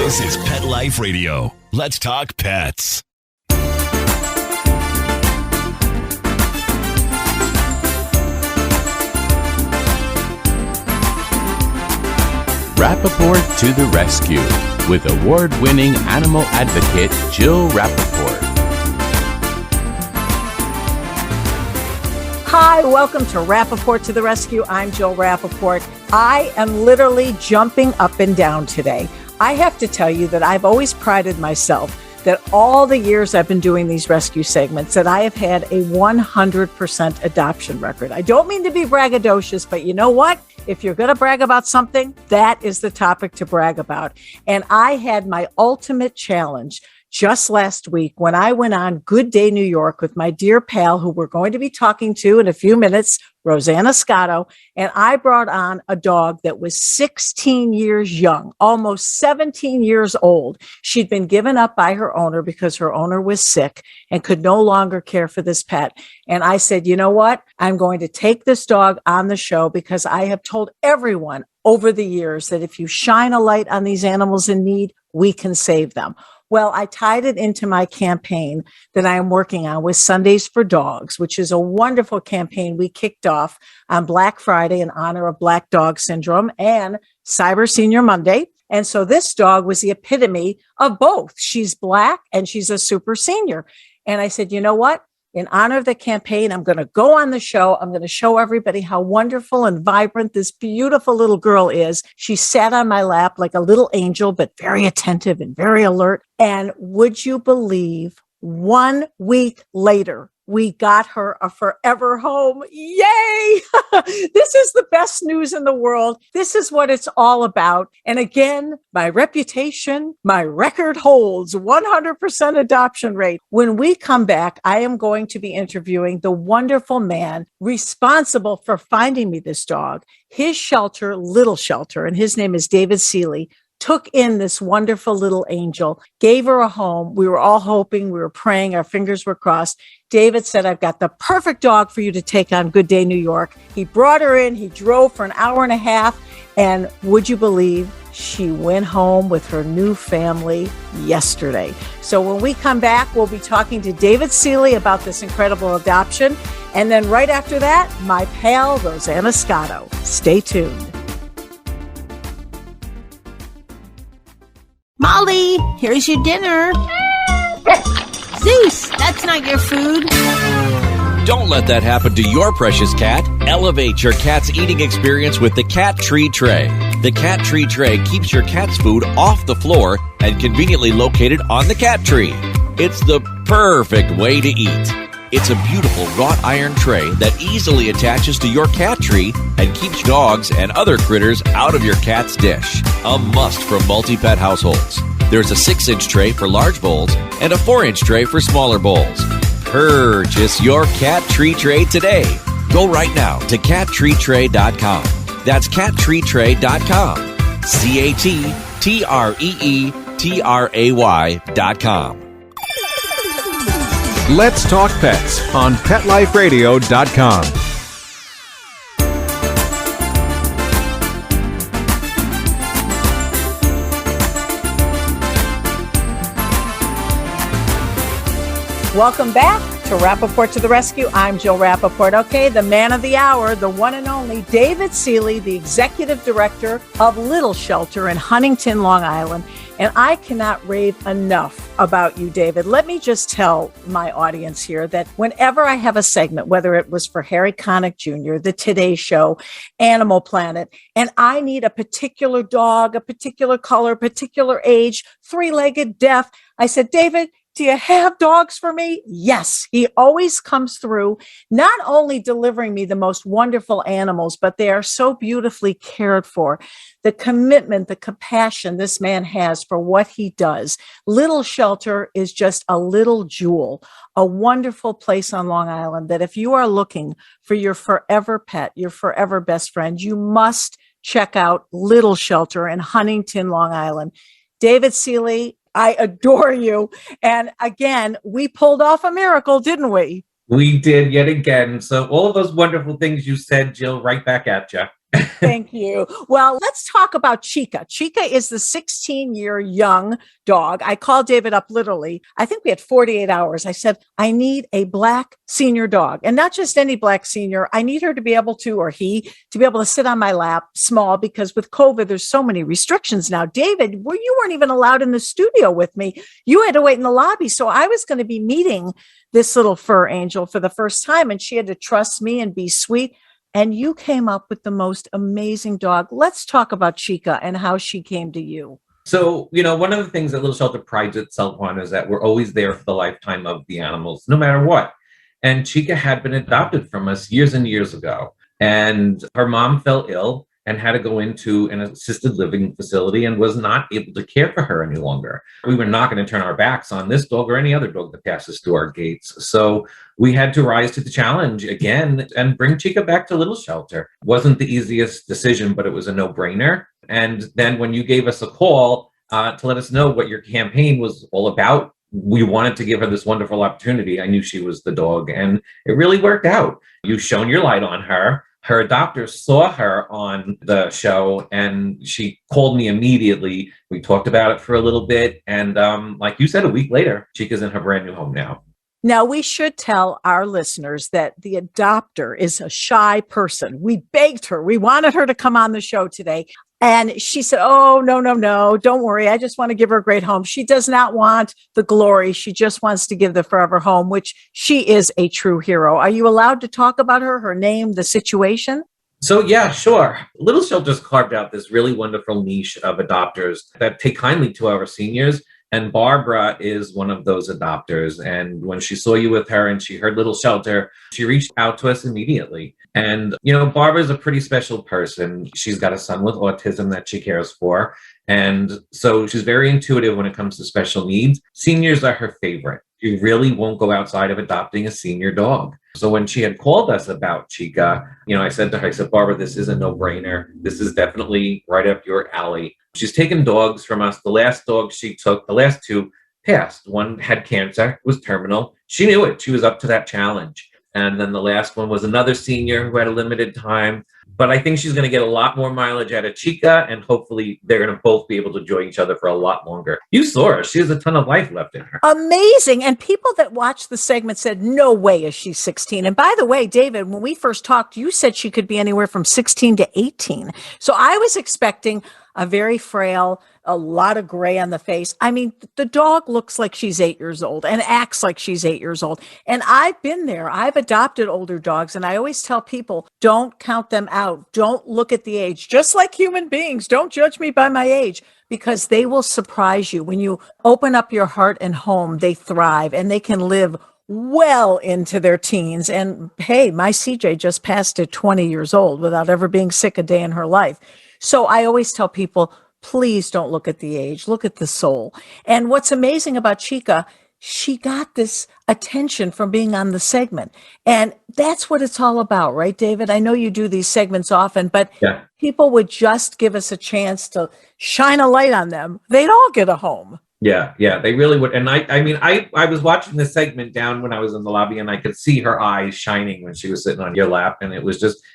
This is Pet Life Radio. Let's talk pets. Rappaport to the rescue with award-winning animal advocate Jill Rappaport. Hi, welcome to Rappaport to the Rescue. I'm Jill Rappaport. I am literally jumping up and down today. I have to tell you that I've always prided myself that all the years I've been doing these rescue segments that I have had a 100% adoption record. I don't mean to be braggadocious, but you know what? If you're going to brag about something, that is the topic to brag about. And I had my ultimate challenge just last week when I went on Good Day New York with my dear pal, who we're going to be talking to in a few minutes, Rosanna Scotto, and I brought on a dog that was 16 years young, almost 17 years old. She'd been given up by her owner because her owner was sick and could no longer care for this pet. And I said, you know what? I'm going to take this dog on the show because I have told everyone over the years that if you shine a light on these animals in need, we can save them. Well, I tied it into my campaign that I am working on with Sundays for Dogs, which is a wonderful campaign we kicked off on Black Friday in honor of Black Dog Syndrome and Cyber Senior Monday. And so this dog was the epitome of both. She's Black and she's a super senior. And I said, you know what? In honor of the campaign, I'm going to go on the show. I'm going to show everybody how wonderful and vibrant this beautiful little girl is. She sat on my lap like a little angel, but very attentive and very alert. And would you believe 1 week later, we got her a forever home. Yay! This is the best news in the world. This is what it's all about. And again, my reputation, my record holds 100% adoption rate. When we come back, I am going to be interviewing the wonderful man responsible for finding me this dog. His shelter, Little Shelter, and his name is David Ceeley, took in this wonderful little angel, gave her a home. We were all hoping, we were praying, our fingers were crossed. David said, I've got the perfect dog for you to take on Good Day New York. He brought her in, he drove for an hour and a half, and would you believe she went home with her new family yesterday. So when we come back, we'll be talking to David Ceeley about this incredible adoption. And then right after that, my pal, Rosanna Scotto. Stay tuned. Molly, here's your dinner. Zeus, that's not your food. Don't let that happen to your precious cat. Elevate your cat's eating experience with the Cat Tree Tray. The Cat Tree Tray keeps your cat's food off the floor and conveniently located on the cat tree. It's the perfect way to eat. It's a beautiful wrought iron tray that easily attaches to your cat tree and keeps dogs and other critters out of your cat's dish. A must for multi-pet households. There's a 6-inch tray for large bowls and a 4-inch tray for smaller bowls. Purchase your Cat Tree Tray today. Go right now to cattreetray.com. That's cattreetray.com. cattreetray.com. Let's Talk Pets on PetLifeRadio.com. Welcome back to Rappaport to the Rescue. I'm Jill Rappaport. Okay, the man of the hour, the one and only David Ceeley, the executive director of Little Shelter in Huntington, Long Island. And I cannot rave enough about you, David. Let me just tell my audience here that whenever I have a segment, whether it was for Harry Connick Jr., The Today Show, Animal Planet, and I need a particular dog, a particular color, particular age, 3-legged, deaf, I said, David, do you have dogs for me? Yes, he always comes through, not only delivering me the most wonderful animals, but they are so beautifully cared for. The commitment, the compassion this man has for what he does. Little Shelter is just a little jewel, a wonderful place on Long Island that if you are looking for your forever pet, your forever best friend, you must check out Little Shelter in Huntington, Long Island. David Ceeley, I adore you. And again, we pulled off a miracle, didn't we? We did yet again. So all of those wonderful things you said, Jill, right back at you. Thank you. Well, let's talk about Chica. Chica is the 16-year young dog. I called David up literally. I think we had 48 hours. I said, I need a black senior dog, and not just any black senior. I need her to be able to, or he, to be able to sit on my lap small, because with COVID, there's so many restrictions now. David, well, you weren't even allowed in the studio with me. You had to wait in the lobby. So I was going to be meeting this little fur angel for the first time, and she had to trust me and be sweet. And you came up with the most amazing dog. Let's talk about Chica and how she came to you. So, one of the things that Little Shelter prides itself on is that we're always there for the lifetime of the animals, no matter what. And Chica had been adopted from us years and years ago. And her mom fell ill and had to go into an assisted living facility and was not able to care for her any longer. We were not going to turn our backs on this dog or any other dog that passes through our gates. So we had to rise to the challenge again and bring Chica back to Little Shelter. Wasn't the easiest decision, but it was a no-brainer. And then when you gave us a call to let us know what your campaign was all about, we wanted to give her this wonderful opportunity. I knew she was the dog, and it really worked out. You've shone your light on her. Her adopters saw her on the show, and she called me immediately. We talked about it for a little bit. And like you said, a week later, Chica's in her brand new home now. Now, we should tell our listeners that the adopter is a shy person. We begged her. We wanted her to come on the show today. And she said, oh, no, don't worry. I just want to give her a great home. She does not want the glory. She just wants to give the forever home, which she is a true hero. Are you allowed to talk about her name, the situation? So, yeah, sure. Little Shelter's carved out this really wonderful niche of adopters that take kindly to our seniors. And Barbara is one of those adopters. And when she saw you with her and she heard Little Shelter, she reached out to us immediately. And, Barbara's a pretty special person. She's got a son with autism that she cares for. And so she's very intuitive when it comes to special needs. Seniors are her favorite. She really won't go outside of adopting a senior dog. So when she had called us about Chica, I said to her, Barbara, this is a no-brainer. This is definitely right up your alley. She's taken dogs from us. The last dog she took, the last two passed. One had cancer, was terminal. She knew it. She was up to that challenge. And then the last one was another senior who had a limited time. But I think she's going to get a lot more mileage out of Chica, and hopefully they're going to both be able to enjoy each other for a lot longer. You saw her. She has a ton of life left in her. Amazing. And people that watched the segment said, no way is she 16. And by the way, David, when we first talked, you said she could be anywhere from 16 to 18. So I was expecting a very frail, a lot of gray on the face. I mean, the dog looks like she's 8 years old and acts like she's 8 years old. And I've been there. I've adopted older dogs. And I always tell people, don't count them out. Don't look at the age. Just like human beings, don't judge me by my age, because they will surprise you. When you open up your heart and home, they thrive and they can live well into their teens. And hey, my CJ just passed at 20 years old without ever being sick a day in her life. So I always tell people, please don't look at the age, look at the soul. And what's amazing about Chica, she got this attention from being on the segment. And that's what it's all about, right, David? I know you do these segments often, but people would just give us a chance to shine a light on them. They'd all get a home. Yeah, they really would. And I was watching this segment down when I was in the lobby, and I could see her eyes shining when she was sitting on your lap. And it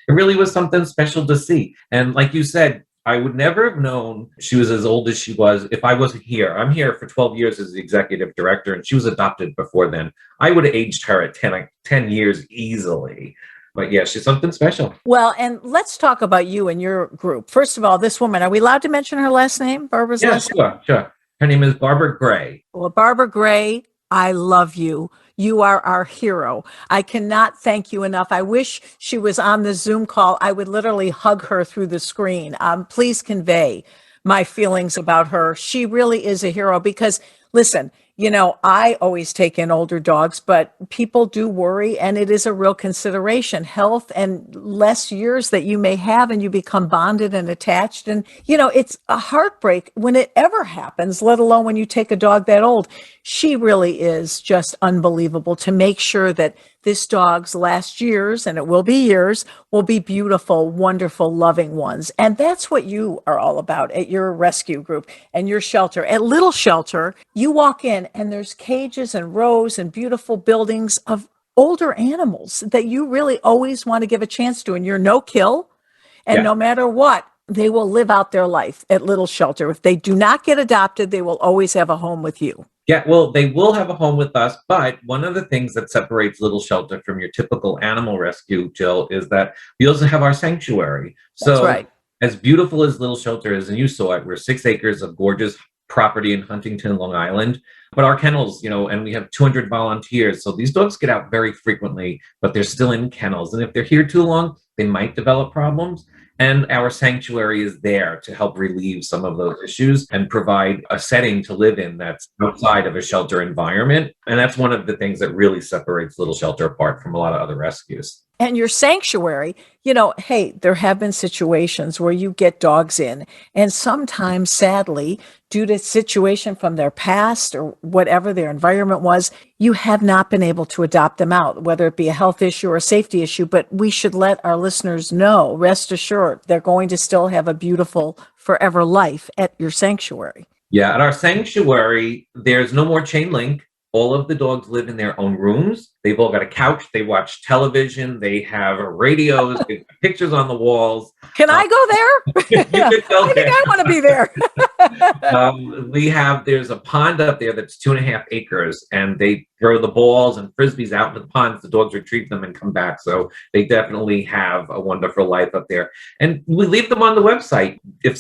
really was something special to see. And like you said, I would never have known she was as old as she was if I wasn't here. I'm here for 12 years as the executive director, and she was adopted before then. I would have aged her at 10 years easily. But yeah, she's something special. Well, and let's talk about you and your group. First of all, this woman, are we allowed to mention her last name, Barbara's last name? Sure. Her name is Barbara Gray. Well, Barbara Gray, I love you. You are our hero. I cannot thank you enough. I wish she was on the Zoom call. I would literally hug her through the screen. Please convey my feelings about her. She really is a hero because, listen, I always take in older dogs, but people do worry, and it is a real consideration, health and less years that you may have, and you become bonded and attached. And, it's a heartbreak when it ever happens, let alone when you take a dog that old. She really is just unbelievable to make sure that this dog's last years, and it will be years, will be beautiful, wonderful, loving ones. And that's what you are all about at your rescue group and your shelter. At Little Shelter, you walk in and there's cages and rows and beautiful buildings of older animals that you really always want to give a chance to. And you're no kill. And no matter what, they will live out their life at Little Shelter. If they do not get adopted, they will always have a home with you. Yeah, well, they will have a home with us, but one of the things that separates Little Shelter from your typical animal rescue, Jill, is that we also have our sanctuary. That's So right. as beautiful as Little Shelter is, and you saw it, we're 6 acres of gorgeous property in Huntington, Long Island. But our kennels, and we have 200 volunteers. So these dogs get out very frequently, but they're still in kennels. And if they're here too long, they might develop problems. And our sanctuary is there to help relieve some of those issues and provide a setting to live in that's outside of a shelter environment. And that's one of the things that really separates Little Shelter apart from a lot of other rescues. And your sanctuary, hey, there have been situations where you get dogs in, and sometimes, sadly, due to situation from their past or whatever their environment was, you have not been able to adopt them out, whether it be a health issue or a safety issue. But we should let our listeners know, rest assured, they're going to still have a beautiful forever life at your sanctuary. Yeah, at our sanctuary, there's no more chain link. All of the dogs live in their own rooms. They've all got a couch. They watch television. They have radios, they have pictures on the walls. Can I go there? You could go I think I want to be there. There's a pond up there that's 2.5 acres, and they throw the balls and frisbees out in the ponds. The dogs retrieve them and come back. So they definitely have a wonderful life up there. And we leave them on the website. If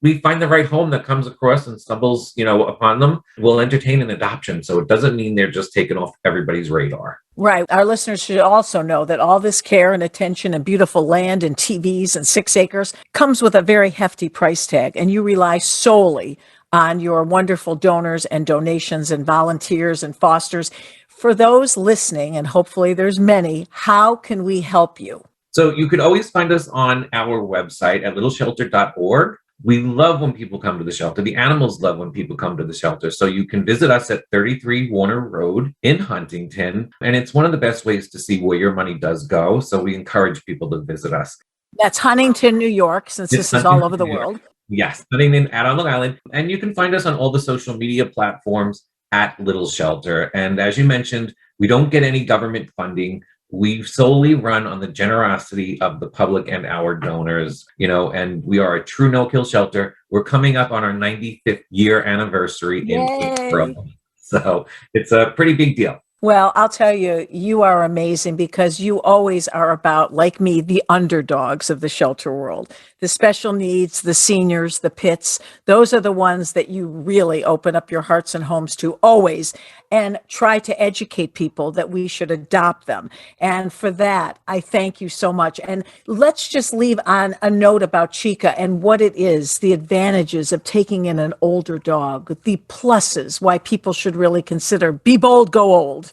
we find the right home that comes across and stumbles, upon them, we'll entertain an adoption. So it doesn't mean they're just taken off everybody's radar. Right. Our listeners should also know that all this care and attention and beautiful land and TVs and 6 acres comes with a very hefty price tag, and you rely solely on your wonderful donors and donations and volunteers and fosters. For those listening, and hopefully there's many, how can we help you? So you could always find us on our website at littleshelter.org. We love when people come to the shelter. The animals love when people come to the shelter. So you can visit us at 33 Warner Road in Huntington. And it's one of the best ways to see where your money does go. So we encourage people to visit us. That's Huntington, New York, since this is all over the world. Yes, Huntington at Long Island. And you can find us on all the social media platforms at Little Shelter. And as you mentioned, we don't get any government funding. We solely run on the generosity of the public and our donors, and we are a true no-kill shelter. We're coming up on our 95th year anniversary in April. So it's a pretty big deal. Well, I'll tell you, you are amazing because you always are about, like me, the underdogs of the shelter world, the special needs, the seniors, the pits. Those are the ones that you really open up your hearts and homes to always, and try to educate people that we should adopt them. And for that, I thank you so much. And let's just leave on a note about Chica and what it is, the advantages of taking in an older dog, the pluses, why people should really consider be bold, go old.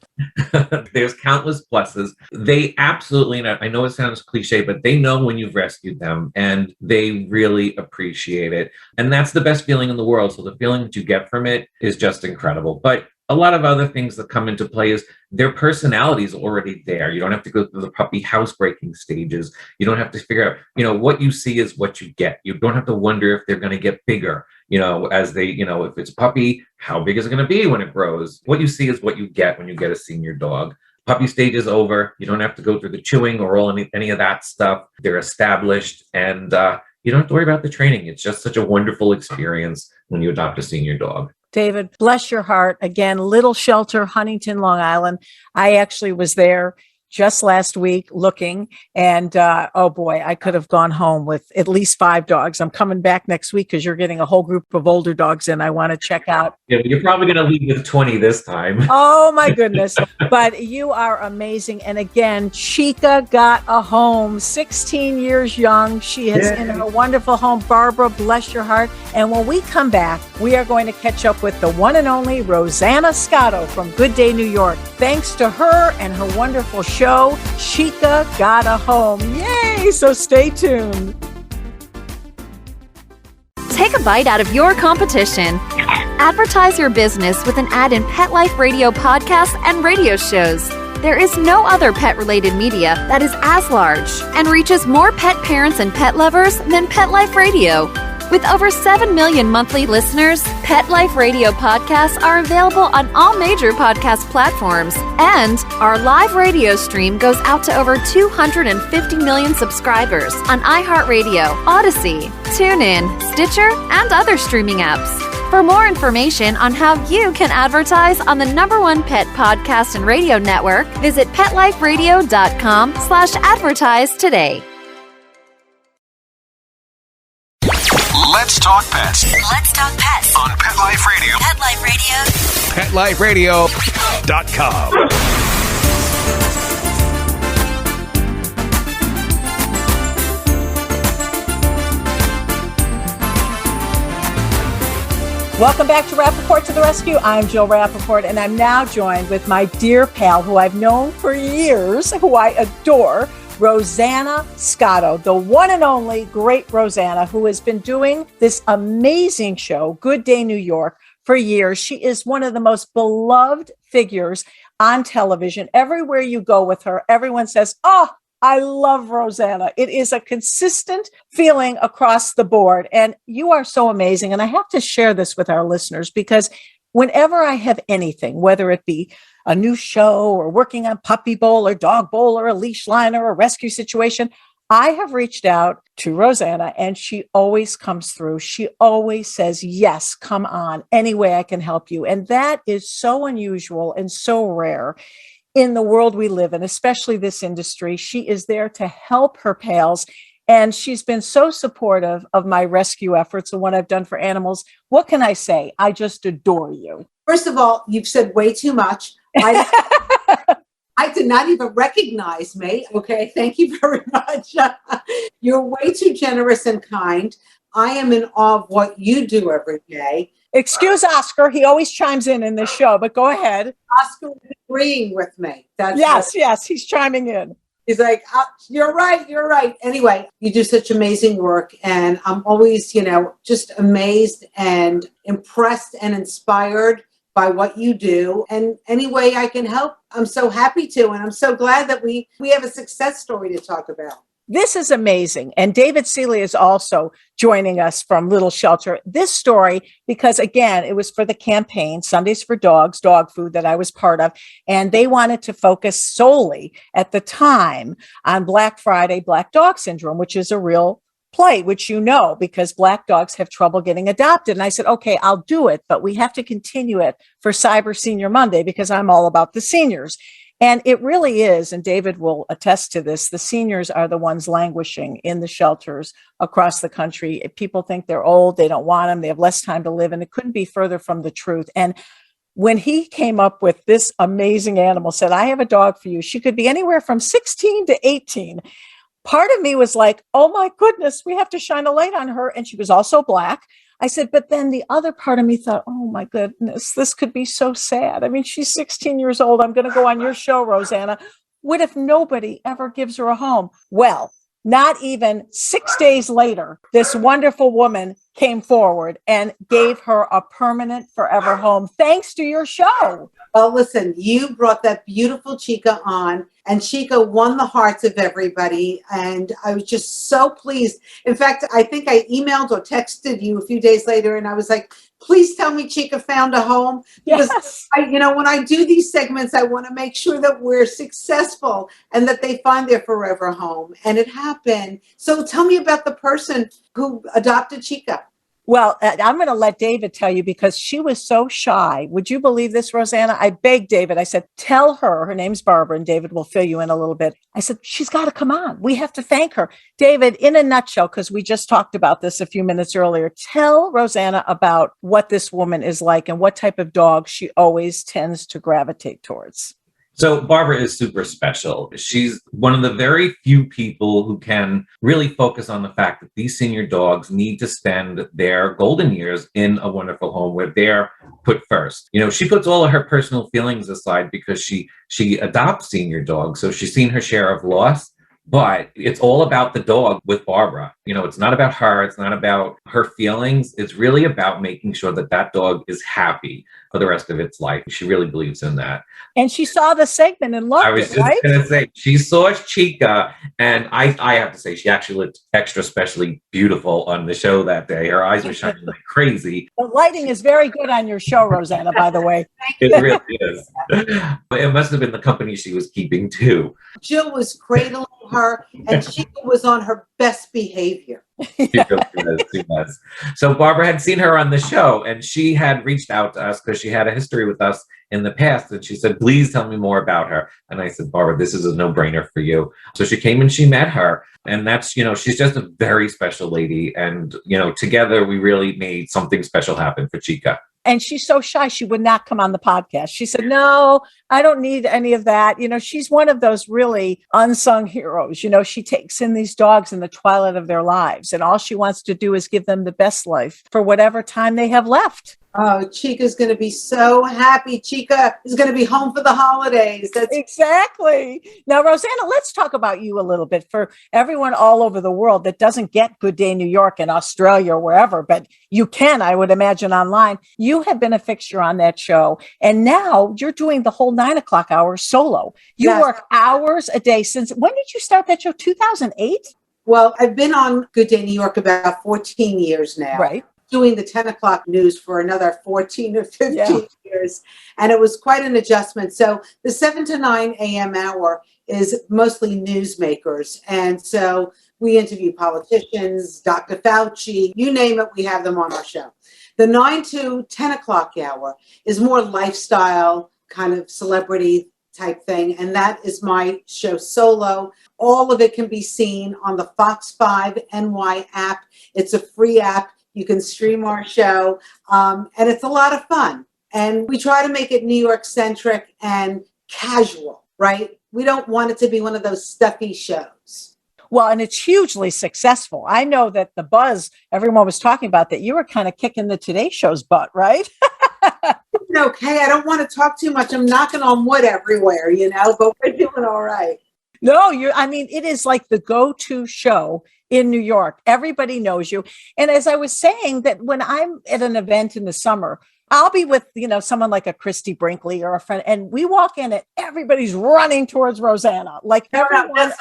There's countless pluses. They absolutely, and I know it sounds cliche, but they know when you've rescued them and they really appreciate it. And that's the best feeling in the world. So the feeling that you get from it is just incredible. But a lot of other things that come into play is their personality is already there. You don't have to go through the puppy housebreaking stages. You don't have to figure out, what you see is what you get. You don't have to wonder if they're going to get bigger, as they, if it's a puppy, how big is it going to be when it grows? What you see is what you get when you get a senior dog. Puppy stage is over. You don't have to go through the chewing or any of that stuff. They're established, and you don't have to worry about the training. It's just such a wonderful experience when you adopt a senior dog. David, bless your heart. Again, Little Shelter, Huntington, Long Island. I actually was there just last week looking, and oh boy, I could have gone home with at least 5 dogs. I'm coming back next week because you're getting a whole group of older dogs in. I want to check out. Yeah, you're probably going to leave with 20 this time. Oh my goodness. But you are amazing. And again, Chica got a home, 16 years young. She is in her wonderful home. Barbara, bless your heart. And when we come back, we are going to catch up with the one and only Rosanna Scotto from Good Day, New York. Thanks to her and her wonderful show, Chica got a home. Yay! So stay tuned. Take a bite out of your competition. Advertise your business with an ad in Pet Life Radio podcasts and radio shows. There is no other pet-related media that is as large and reaches more pet parents and pet lovers than Pet Life Radio. With over 7 million monthly listeners, Pet Life Radio podcasts are available on all major podcast platforms. And our live radio stream goes out to over 250 million subscribers on iHeartRadio, Odyssey, TuneIn, Stitcher, and other streaming apps. For more information on how you can advertise on the #1 pet podcast and radio network, visit PetLifeRadio.com/advertise today. Let's talk pets Let's talk pets on Pet Life Radio. Pet Life Radio. PetLifeRadio.com. Welcome back to Rappaport to the Rescue. I'm Jill Rappaport, and I'm now joined with my dear pal, who I've known for years, who I adore, Rosanna Scotto, the one and only great Rosanna, who has been doing this amazing show, Good Day New York, for years. She is one of the most beloved figures on television. Everywhere you go with her, everyone says, "Oh, I love Rosanna." It is a consistent feeling across the board. And you are so amazing. And I have to share this with our listeners because whenever I have anything, whether it be a new show or working on puppy bowl or dog bowl or a leash line or a rescue situation, I have reached out to Rosanna and she always comes through. She always says, "Yes, come on, any way I can help you." And that is so unusual and so rare in the world we live in, especially this industry. She is there to help her pals. And she's been so supportive of my rescue efforts and what I've done for animals. What can I say? I just adore you. First of all, you've said way too much. I did not even recognize me. Okay, thank you very much. You're way too generous and kind. I am in awe of what you do every day. Excuse Oscar. He always chimes in this show, but go ahead. Oscar is agreeing with me. Yes, he's chiming in. He's like, you're right. Anyway, you do such amazing work. And I'm always, just amazed and impressed and inspired by what you do. And any way I can help, I'm so happy to. And I'm so glad that we have a success story to talk about. This is amazing. And David Ceeley is also joining us from Little Shelter. This story, because again, it was for the campaign, Sundays for Dogs, dog food that I was part of. And they wanted to focus solely at the time on Black Friday, Black Dog Syndrome, which is a real plight, which because Black dogs have trouble getting adopted. And I said, okay, I'll do it, but we have to continue it for Cyber Senior Monday because I'm all about the seniors. And it really is, and David will attest to this, the seniors are the ones languishing in the shelters across the country. People think they're old, they don't want them, they have less time to live, and it couldn't be further from the truth. And when he came up with this amazing animal, said, "I have a dog for you. She could be anywhere from 16 to 18. Part of me was like, oh my goodness, we have to shine a light on her. And she was also Black. I said, but then the other part of me thought, oh my goodness, this could be so sad. I mean, she's 16 years old. I'm going to go on your show, Rosanna. What if nobody ever gives her a home? Well, not even 6 days later, this wonderful woman came forward and gave her a permanent forever home, thanks to your show. Well, listen, you brought that beautiful Chica on, and Chica won the hearts of everybody. And I was just so pleased. In fact, I think I emailed or texted you a few days later, and I was like, please tell me Chica found a home. Because yes. when I do these segments, I want to make sure that we're successful and that they find their forever home. And it happened. So tell me about the person who adopted Chica. Well, I'm going to let David tell you because she was so shy. Would you believe this, Rosanna? I begged David. I said, tell her name's Barbara, and David will fill you in a little bit. I said, she's got to come on. We have to thank her. David, in a nutshell, because we just talked about this a few minutes earlier, tell Rosanna about what this woman is like and what type of dog she always tends to gravitate towards. So Barbara is super special. She's one of the very few people who can really focus on the fact that these senior dogs need to spend their golden years in a wonderful home where they're put first. She puts all of her personal feelings aside because she adopts senior dogs. So she's seen her share of loss, but it's all about the dog with Barbara. It's not about her. It's not about her feelings. It's really about making sure that that dog is happy. for the rest of its life. She really believes in that. And she saw the segment and loved I was it, just right? going to say, she saw Chica, and I have to say, she actually looked extra specially beautiful on the show that day. Her eyes were shining like crazy. The lighting is very good on your show, Rosanna, by the way. It really is. It must have been the company she was keeping, too. Jill was cradling her, and Chica was on her best behavior. She was. So Barbara had seen her on the show, and she had reached out to us because she had a history with us in the past. And she said, please tell me more about her. And I said, Barbara, this is a no-brainer for you. So she came and she met her. And that's, she's just a very special lady. And, together we really made something special happen for Chica. And she's so shy, she would not come on the podcast. She said, no, I don't need any of that. She's one of those really unsung heroes. She takes in these dogs in the twilight of their lives, and all she wants to do is give them the best life for whatever time they have left. Oh, Chica's going to be so happy. Chica is going to be home for the holidays. That's exactly. Now, Rosanna, let's talk about you a little bit for everyone all over the world that doesn't get Good Day New York and Australia or wherever, but you can, I would imagine, online. You have been a fixture on that show, and now you're doing the whole 9 o'clock hour solo. You work hours a day. Since when did you start that show? 2008? Well, I've been on Good Day New York about 14 years now. Right. Doing the 10 o'clock news for another 14 or 15 years. And it was quite an adjustment. So the 7 to 9 a.m. hour is mostly newsmakers. And so we interview politicians, Dr. Fauci, you name it, we have them on our show. The 9 to 10 o'clock hour is more lifestyle, kind of celebrity type thing. And that is my show solo. All of it can be seen on the Fox 5 NY app. It's a free app. You can stream our show, and it's a lot of fun. And we try to make it New York centric and casual, right? We don't want it to be one of those stuffy shows. Well, and it's hugely successful. I know that the buzz, everyone was talking about that. You were kind of kicking the Today Show's butt, right? Okay, I don't want to talk too much. I'm knocking on wood everywhere, but we're doing all right. No, it is like the go-to show in New York. Everybody knows you. And as I was saying, that when I'm at an event in the summer, I'll be with, someone like a Christy Brinkley or a friend, and we walk in and everybody's running towards Rosanna. Like everyone.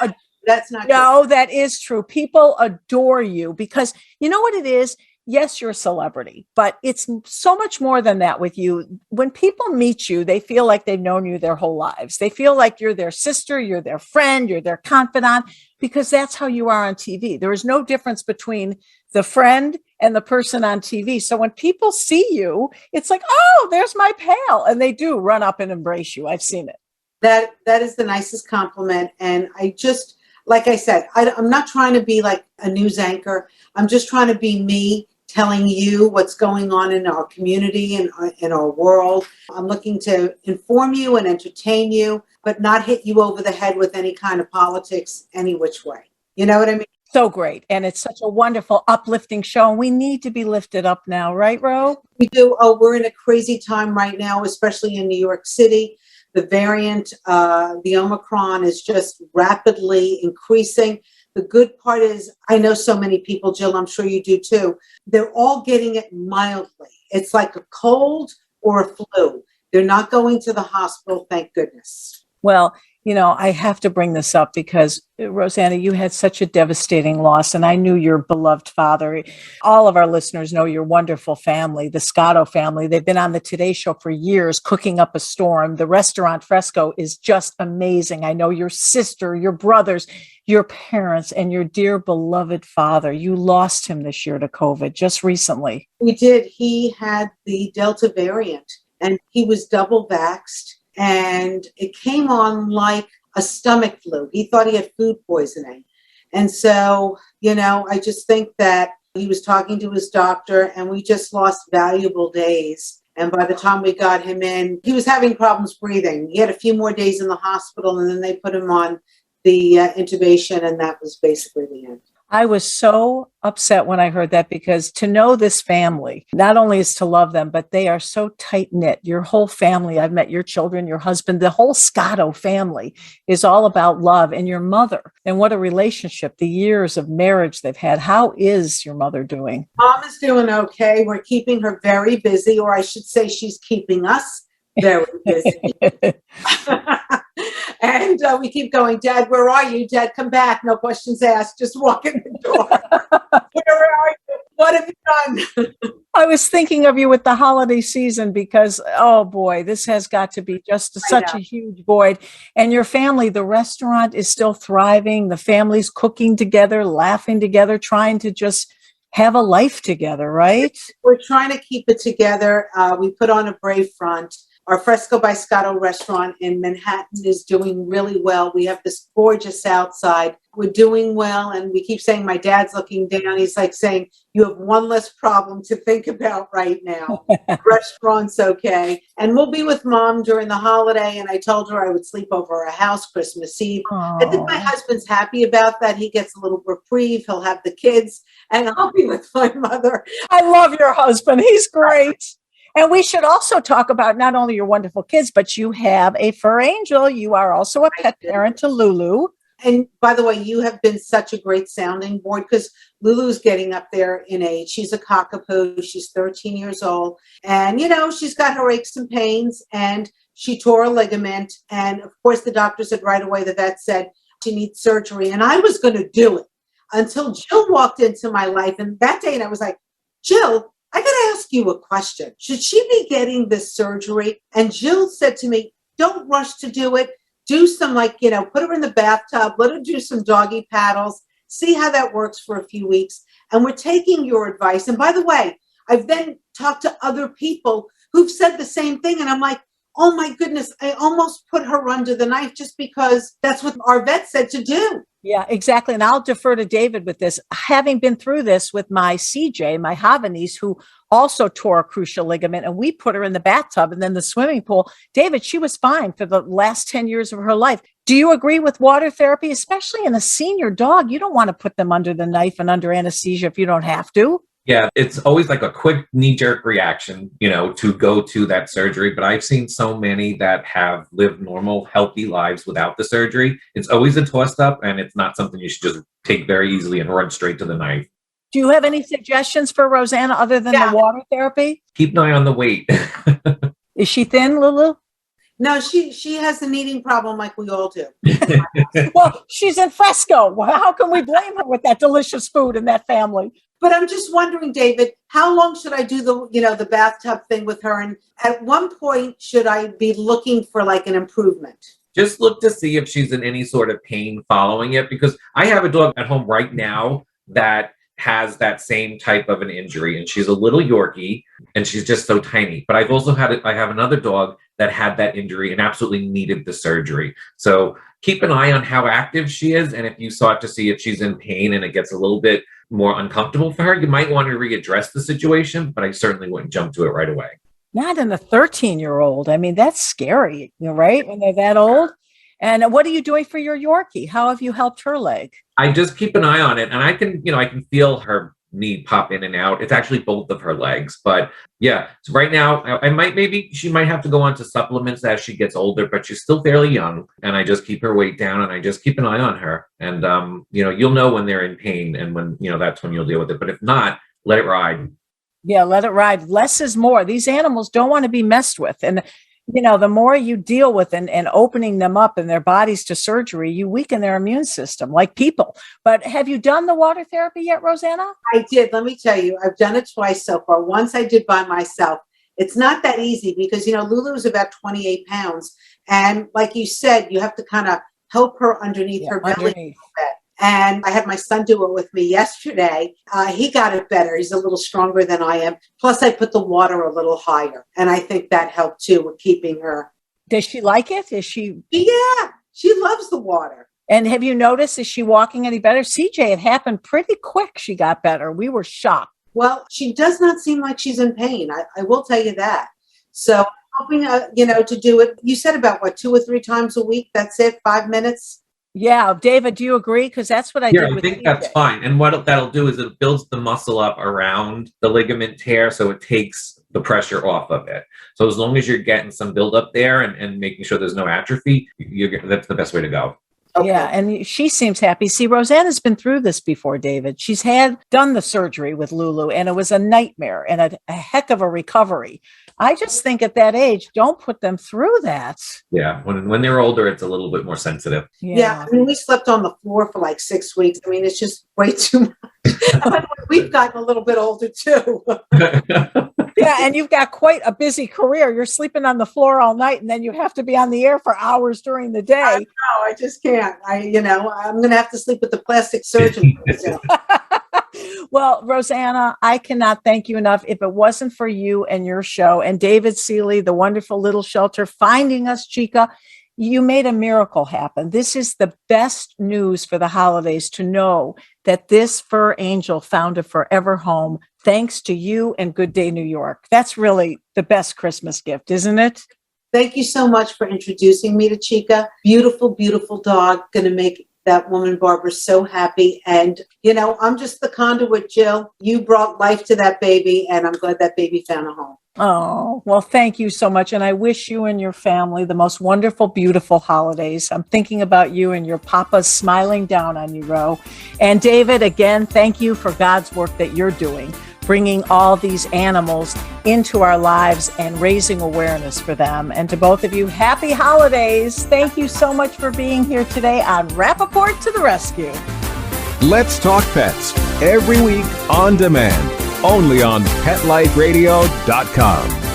That's not no, true. That is true. People adore you because you know what it is? Yes, you're a celebrity, but it's so much more than that with you. When people meet you, they feel like they've known you their whole lives. They feel like you're their sister, you're their friend, you're their confidant, because that's how you are on TV. There is no difference between the friend and the person on TV. So when people see you, it's like, oh, there's my pal. And they do run up and embrace you. I've seen it. That is the nicest compliment. And I just, like I said, I'm not trying to be like a news anchor. I'm just trying to be me, telling you what's going on in our community and in our world. I'm looking to inform you and entertain you, but not hit you over the head with any kind of politics any which way. You know what I mean? So great. And it's such a wonderful, uplifting show. And we need to be lifted up now, right, Ro? We do. Oh, we're in a crazy time right now, especially in New York City. The variant, the Omicron, is just rapidly increasing. The good part is, I know so many people, Jill, I'm sure you do too, they're all getting it mildly. It's like a cold or a flu. They're not going to the hospital, thank goodness. Well, I have to bring this up because, Rosanna, you had such a devastating loss, and I knew your beloved father. All of our listeners know your wonderful family, the Scotto family. They've been on the Today Show for years, cooking up a storm. The restaurant Fresco is just amazing. I know your sister, your brothers, your parents, and your dear beloved father. You lost him this year to COVID just recently. We did. He had the Delta variant, and he was double vaxxed. And it came on like a stomach flu. He thought he had food poisoning. And so, I just think that he was talking to his doctor, and we just lost valuable days. And by the time we got him in, he was having problems breathing. He had a few more days in the hospital, and then they put him on the intubation, and that was basically the end. I was so upset when I heard that, because to know this family, not only is to love them, but they are so tight knit. Your whole family, I've met your children, your husband, the whole Scotto family is all about love, and your mother. And what a relationship, the years of marriage they've had. How is your mother doing? Mom is doing okay. We're keeping her very busy, or I should say she's keeping us very busy. And we keep going, Dad, where are you? Dad, come back. No questions asked. Just walk in the door. Where are you? What have you done? I was thinking of you with the holiday season because, oh boy, this has got to be just such a huge void. And your family, the restaurant is still thriving. The family's cooking together, laughing together, trying to just have a life together, right? We're trying to keep it together. We put on a brave front. Our Fresco by Scotto restaurant in Manhattan is doing really well. We have this gorgeous outside. We're doing well. And we keep saying, my dad's looking down. He's like saying, you have one less problem to think about right now. Restaurant's okay. And we'll be with Mom during the holiday. And I told her I would sleep over her house Christmas Eve. Aww. I think my husband's happy about that. He gets a little reprieve. He'll have the kids and I'll be with my mother. I love your husband. He's great. And we should also talk about not only your wonderful kids, but you have a fur angel. You are also a pet parent to Lulu. And by the way, you have been such a great sounding board because Lulu's getting up there in age. She's a cockapoo. She's 13 years old. And, you know, she's got her aches and pains and she tore a ligament. And of course, the doctor said right away, the vet said she needs surgery. And I was going to do it until Jill walked into my life. And that day, and I was like, Jill, I got to ask you a question. Should she be getting this surgery? And Jill said to me, don't rush to do it. Do some put her in the bathtub, let her do some doggy paddles, see how that works for a few weeks. And we're taking your advice. And by the way, I've then talked to other people who've said the same thing. And I'm like, oh my goodness, I almost put her under the knife just because that's what our vet said to do. Yeah, exactly. And I'll defer to David with this. Having been through this with my CJ, my Havanese, who also tore a cruciate ligament, and we put her in the bathtub and then the swimming pool. David, she was fine for the last 10 years of her life. Do you agree with water therapy, especially in a senior dog? You don't want to put them under the knife and under anesthesia if you don't have to. Yeah, it's always like a quick knee-jerk reaction, to go to that surgery. But I've seen so many that have lived normal, healthy lives without the surgery. It's always a toss-up, and it's not something you should just take very easily and run straight to the knife. Do you have any suggestions for Rosanna other than the water therapy? Keep an eye on the weight. Is she thin, Lulu? No, she has an eating problem like we all do. Well, she's in Fresco. How can we blame her with that delicious food in that family? But I'm just wondering, David, how long should I do the bathtub thing with her? And at one point, should I be looking for like an improvement? Just look to see if she's in any sort of pain following it, because I have a dog at home right now that has that same type of an injury, and she's a little Yorkie and she's just so tiny. But I've also I have another dog that had that injury and absolutely needed the surgery. So keep an eye on how active she is. And if you sought to see if she's in pain and it gets a little bit more uncomfortable for her, you might want to readdress the situation, but I certainly wouldn't jump to it right away. Not in a 13-year-old. I mean, that's scary, right? When they're that old. And what are you doing for your Yorkie? How have you helped her leg? I just keep an eye on it, and I can feel her knee pop in and out. It's actually both of her legs, but yeah. So right now, she might have to go on to supplements as she gets older, but she's still fairly young, and I just keep her weight down, and I just keep an eye on her. And you'll know when they're in pain, and when that's when you'll deal with it. But if not, let it ride. Yeah, let it ride. Less is more. These animals don't want to be messed with, and the more you deal with and opening them up in their bodies to surgery, you weaken their immune system like people. But have you done the water therapy yet, Rosanna? I did. Let me tell you, I've done it twice so far. Once I did by myself. It's not that easy because, Lulu is about 28 pounds. And like you said, you have to kind of help her underneath her belly a little bit. And I had my son do it with me yesterday. He got it better. He's a little stronger than I am. Plus, I put the water a little higher. And I think that helped, too, with keeping her. Does she like it? Is she? Yeah, she loves the water. And have you noticed, is she walking any better? CJ, it happened pretty quick. She got better. We were shocked. Well, she does not seem like she's in pain. I will tell you that. So hoping, to do it. You said about 2 or 3 times a week. That's it. 5 minutes. Yeah, David, do you agree? Because that's what I did I with think that's fine. And what that'll do is it builds the muscle up around the ligament tear, so it takes the pressure off of it. So as long as you're getting some buildup there and making sure there's no atrophy, that's the best way to go. Okay. Yeah, and she seems happy. See, Rosanna's been through this before, David. She's done the surgery with Lulu, and it was a nightmare and a heck of a recovery. I just think at that age, don't put them through that. Yeah, when they're older, it's a little bit more sensitive. Yeah, I mean, we slept on the floor for like 6 weeks. I mean, it's just way too much. We've gotten a little bit older too. Yeah, and you've got quite a busy career. You're sleeping on the floor all night, and then you have to be on the air for hours during the day. No, I just can't. I'm going to have to sleep with the plastic surgeon. Well, Rosanna, I cannot thank you enough. If it wasn't for you and your show and David Ceeley, the wonderful little shelter, finding us, Chica, you made a miracle happen. This is the best news for the holidays, to know that this fur angel found a forever home thanks to you and Good Day New York. That's really the best Christmas gift, isn't it? Thank you so much for introducing me to Chica. Beautiful, beautiful dog. Going to make that woman, Barbara, so happy. And, I'm just the conduit, Jill. You brought life to that baby, and I'm glad that baby found a home. Oh, well, thank you so much. And I wish you and your family the most wonderful, beautiful holidays. I'm thinking about you and your papa smiling down on you, Ro. And David, again, thank you for God's work that you're doing, bringing all these animals into our lives and raising awareness for them. And to both of you, happy holidays. Thank you so much for being here today on Rappaport to the Rescue. Let's Talk Pets, every week on demand, only on PetLifeRadio.com.